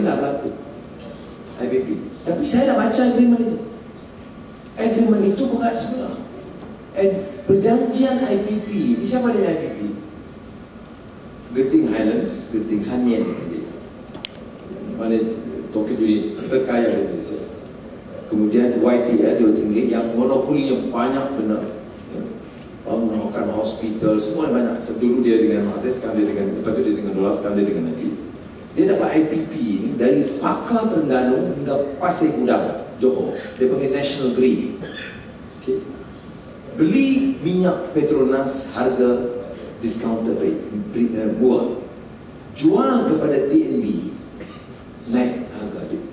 lah berlaku IPP. Tapi saya dah baca agreement itu. Agreement itu bukan sebelah. Perjanjian IPP. Ini siapa dia IPP? Genting Highlands, Genting Sanyen. Mana Tokyo Juri terkaya di Malaysia. Kemudian YTL, Yeo Ting Lee, yang monopolinya banyak benar. Bangunkan hospital, semua banyak. Dulu dia dengan Mahathir, sekarang dia dengan, lepas itu dia dengan Dolar, sekarang dia dengan Najib. Dia dapat IPP ini dari Pakar Terengganu hingga Pasir Gudang, Johor. Dia panggil National Grid. Okay. Beli minyak Petronas harga discounted rate, murah. Jual kepada TNB, naik harga dia.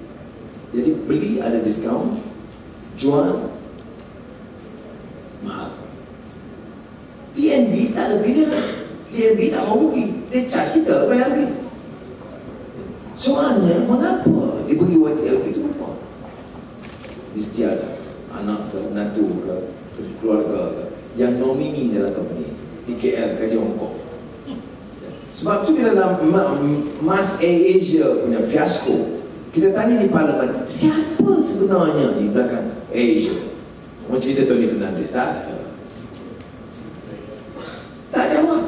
Jadi beli ada diskaun, jual mahal. TNB tak ada pilihan. TNB tak mau rugi. Dia charge kita bayar lebih. Soalnya, mengapa dia bagi YTL begitu rupa? Mesti ada anak ke, menantu ke, keluarga ke, yang nomini dalam company itu. Di KL ke, di Hong Kong. Sebab tu bila dalam Mas Air Asia punya fiasko, kita tanya di parlimen, siapa sebenarnya di belakang Air Asia? Mau cerita Tony Fernandez? Tak ada. Tak jawab.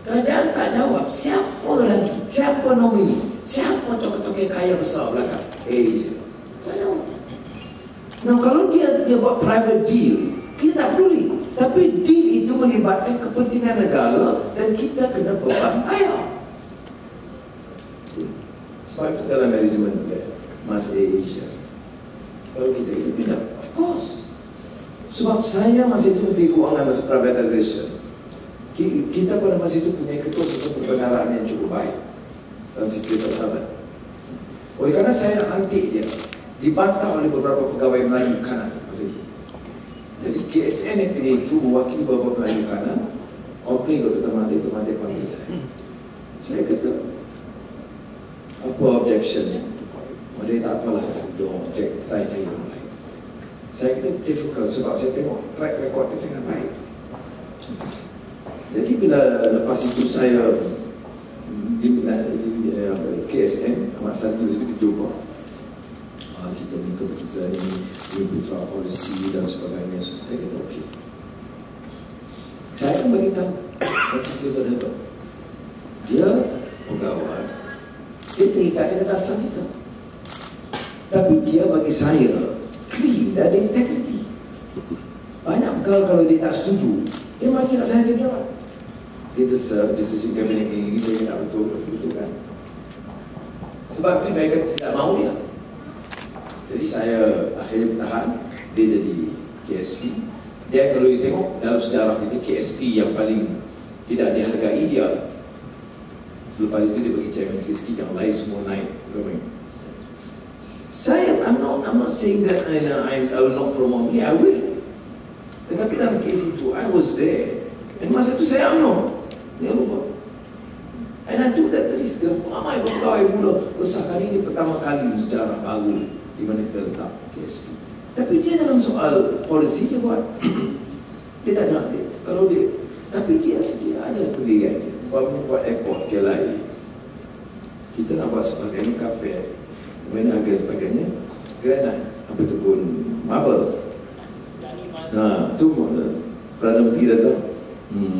Kerajaan tak jawab. Siapa lagi? Siapa nomini? Siapa tokoh-tokoh kaya besar belakang Asia? Tak jawab. Nah, kalau dia buat private deal, kita tak peduli. Tapi deal itu melibatkan kepentingan negara dan kita kena beban bayar. Sebab itu dalam manajemen Mas Air Asia. Kalau kita pindah, of course. Sebab saya masih itu Menteri Kewangan masa privatization. Kita pada masa itu punya ketua susun perbendaharaan yang cukup baik dan sekretar utama. Oleh kerana saya nak lantik dia, dibantah oleh beberapa pegawai Melayu kanan masa itu. Jadi KSN yang itu mewakili beberapa Melayu kanan, komplain kepada Temantik panggil saya. Saya kata, apa objectionnya? Mereka tak apalah, don't object, try cari orang lain. Saya kata difficult sebab saya tengok track record dia sangat baik. Jadi bila lepas itu saya di KSN, Ahmad Sadiq itu jumpa. Kita ni keputusan ini, putra polisi dan sebagainya. Saya kata okey. Saya akan bagi tahu sekretar dia. Dia pegawai. Dia terikat dengan dasar kita. Tapi dia bagi saya clean dan ada integriti. Banyak pegawai kalau dia tak setuju, dia bagi kat saya dia jawab. Kita serve decision cabinet ini saya tak betul kan. Sebab tu mereka tidak mahu dia. Jadi saya akhirnya bertahan. Dia jadi KSP. Dia kalau you tengok dalam sejarah kita, KSP yang paling tidak dihargai dia. Selepas itu dia bagi chairman sikit, yang lain semua naik. Saya, I'm not saying that I will not promote me. I will. Tetapi dalam kes itu, I was there. Dan masa itu saya UMNO. Dia lupa. And I took that risk. Ramai pegawai muda besar kali ini pertama kali sejarah baru di mana kita letak KSP. Tapi dia dalam soal polisi dia buat. Dia tak nak dia. Kalau dia, tapi dia ada pendirian dia. Buat airport KLIA. Kita nak buat sebagainya kapet, mana harga sebagainya granite, apa tu pun marble. Nah, tu Perdana Menteri datang.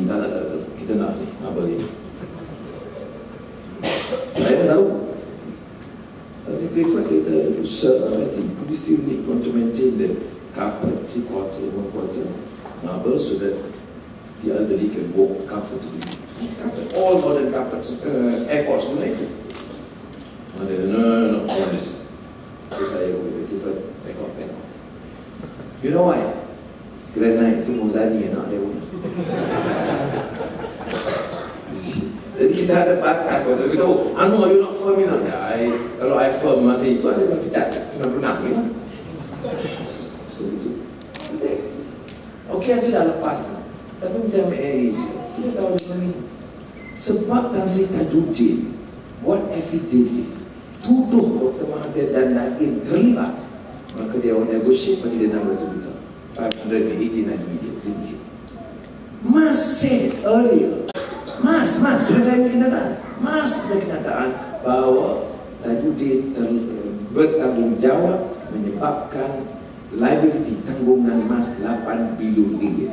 Tak nak. Kita nak ni marble ini. Saya dah tahu. As a prefer kita usah nanti, we still need to maintain the carpet, 3/4, 1/4 marble so that the elderly can walk comfortably. This carpet, all modern carpets, airports guna itu. No, all this. So saya prefer tengok. You know why? Granite itu Mozani yang nak dia punya. Jadi kita ada patah kuasa. Kita are you not firm enough? Kalau I firm masa itu ada kena pecat 96 ni lah. So itu. Okey, aku dah lepas. Tapi macam kita tahu macam ni. Sebab Tan Sri Tajuddin buat affidavit tuduh Dr. Mahathir dan Nagin terlibat, maka dia orang negotiate bagi dia 600 juta, 589 million ringgit. Mas said earlier, Mas, bila saya punya kenyataan, Mas ada kenyataan bahawa Tajudin bertanggungjawab menyebabkan liability tanggungan mas 8 bilion ringgit.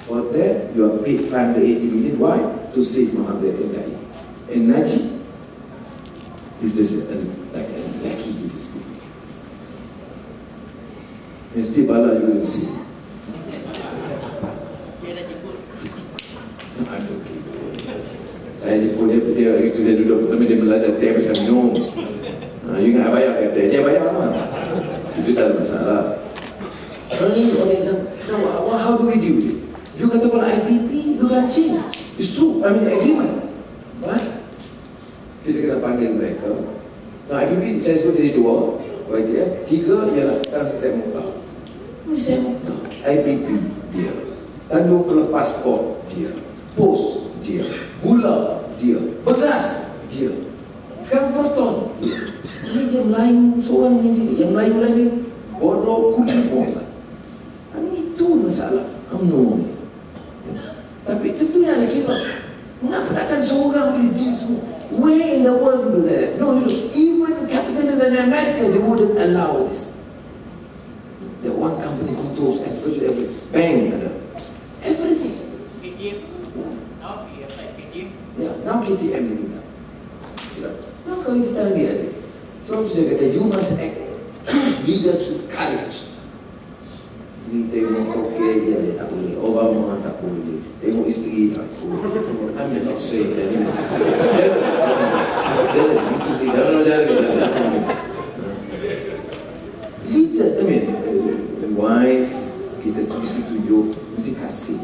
For that, you are paid 580 million. Why? To save Muhammad NKI. And Najib is this like a lucky to this people. Mesti bala you will see. Saya jemput dia itu saya duduk pertama dia meladak teh saya minum. You nak bayar kata dia bayar lah. Itu tak ada masalah. Only orang yang how do we deal with it? You kata kalau IPP, you can change. It's true. I mean agreement. Right? Kita kena panggil mereka. Nah IPP saya sebut jadi 2, YTF, 3 ialah transaksi saya muka. Saya muka. IPP dia. Tanggung kelab pasport dia. Pos dia, gula dia, beras dia, sekarang proton dia. Ini dia Melayu seorang yang jadi, yang Melayu bodoh, kulit semua. Itu masalah UMNO. Tapi tentunya ada kira, mengapa takkan seorang boleh deal semua? Where in the world you do that? No, you know, even capitalism in America, they wouldn't allow this. That one company controls every bank ada, everything. Ya, now KTM ni minta. Now kalau kita ambil ada. So kita kata you must act, choose leaders with courage. Ni tengok Toke dia tak boleh, Obama tak boleh, tengok isteri tak boleh. I'm not saying that ini sisi. Dia leaders, I mean, wife kita mesti tunjuk, mesti kasih.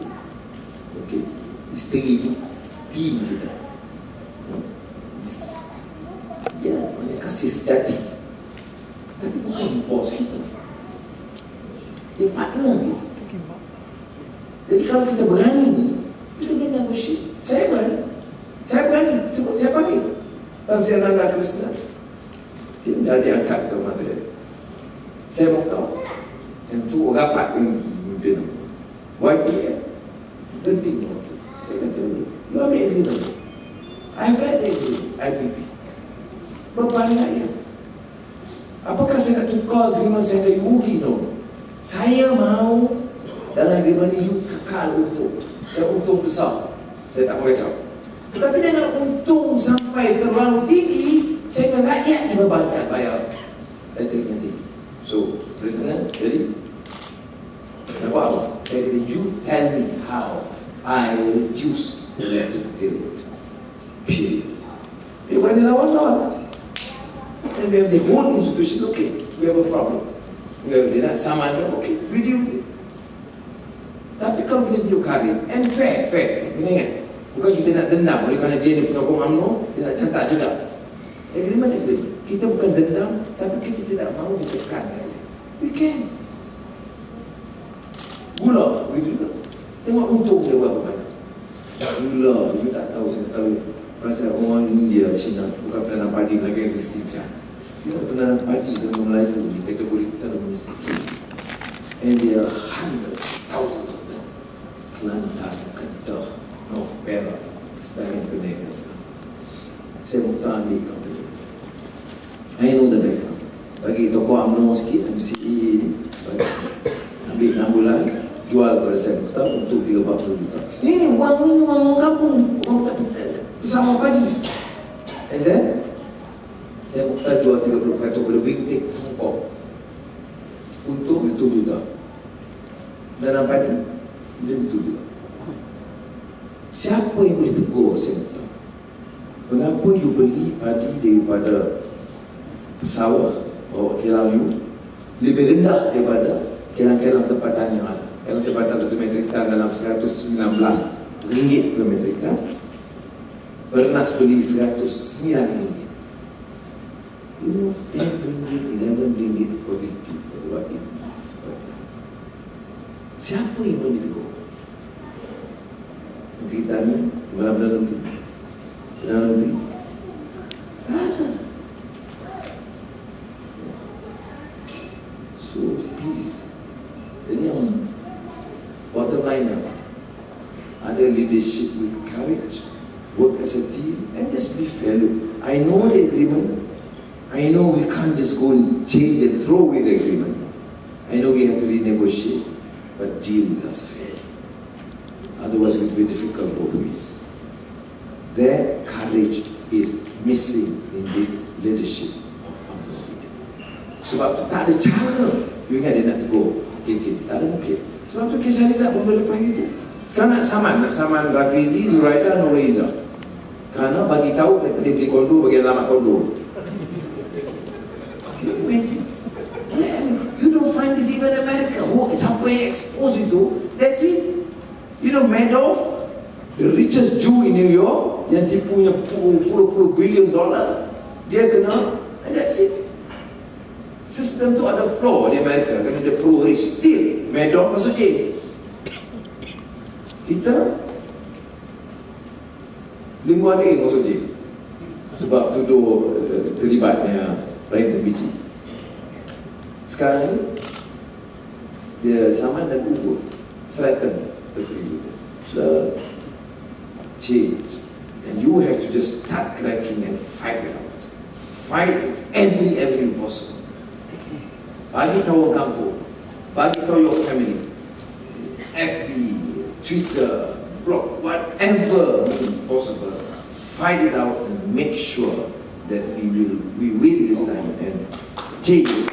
Okay, isteri tim kita. Ya, mana kasih sejati. Tapi bukan bos kita. Dia partner kita. Jadi kalau kita berani, kita boleh negotiate. Saya berani. Sebut saya panggil Tan Sri Nanda Krishna. Dia dah diangkat ke mata dia. Saya mau tahu yang tu rapat pimpinan YTF. Genting. Saya kata dulu, you ambil agreement. I've read the agreement, IPP. Berapa rakyat? Apakah saya nak tukar agreement saya ke rugi? No. Saya mau dalam agreement ini you kekal untung. Dan untung besar. Saya tak mau kacau. Tetapi dengan untung sampai terlalu tinggi, sehingga rakyat dibebankan bayar elektrik yang tinggi. So, boleh tengah, jadi nampak apa? Saya kata, you tell me how I reduce the electricity rate. Period. Dia berani lawan-lawan. And we have the whole institution, okay, we have a problem. We have dia nak sama ada, okay, we deal with it. Tapi kalau kita tunjuk karir, and fair. Kena ingat. Bukan kita nak dendam, oleh kerana dia penyokong UMNO, dia nak cantak juga. Agreement itu. Kita bukan dendam, tapi kita tidak mahu ditekan. We can. Gula, begitu juga. Tengok untung dia berapa banyak. Gula, you tak tahu, saya tahu. Pasal orang India, Cina, bukan penanam padi lagi yang sekejap. Dia tak penanam padi dengan Melayu di kategori termiskin. And there are hundreds, thousands of them. Kelantan, Kedah, North Perak, sebagai penegak. Saya mau ambil company. I know the background. Bagi tokoh UMNO sikit, MCE, ambil 6 bulan, jual kepada saya untuk 30 juta. Ini wang kampung, wang bersama padi. And then saya minta jual 30 kacau pada Wingtip Hong Kong untuk 1 juta. Dalam padi dia 1 juta. Siapa yang boleh tegur saya minta? Kenapa you beli padi daripada sawah bawa kilang you lebih rendah daripada kilang-kilang tempatan yang ada? Kilang tempatan 1 metrik tan dalam 119 ringgit per metrik tan. Bernas beli 109 ringgit. You know, 10 ringgit, 11 ringgit for this people. What it means. Siapa yang boleh tegur? Menteri Tani, Perdana Menteri. Perdana Menteri. Tak ada. So, please. Jadi yang bottom line ada leadership with courage. Work as a team and just be fair. Look, I know the agreement I know we can't just go and change and throw away the agreement. I know we have to renegotiate, but deal with us fairly. Otherwise it will be difficult both ways. Their courage is missing in this leadership of UMNO. Sebab tu tak ada cara. You ingat dia nak tegur, okay, tak ada mungkin. Sebab tu Kisah Rizal pun berlepas itu. Sekarang nak saman Rafizi, Nuraida, Nuriza. Kerana bagi tahu kata dia beli kondo, bagi alamat kondo. Can you imagine? You don't find this even in America. Siapa yang expose itu, that's it. You know Madoff, the richest Jew in New York, yang tipunya puluh billion dollar, dia kena, and that's it. Sistem tu ada flaw di Amerika, kerana dia pro-rich. Still, Madoff masuk jail. Kita lingkungan dia masuk jail sebab tuduh terlibatnya Rahim Biji. Sekarang ni dia Saman dan Ubud threaten the free leaders. So, change, and you have to just start cracking and fight it out. Fight it every possible. Bagi tahu kampung, bagi tahu your family, FB, Twitter, blog, whatever means possible, fight it out and make sure that we win this time and change it.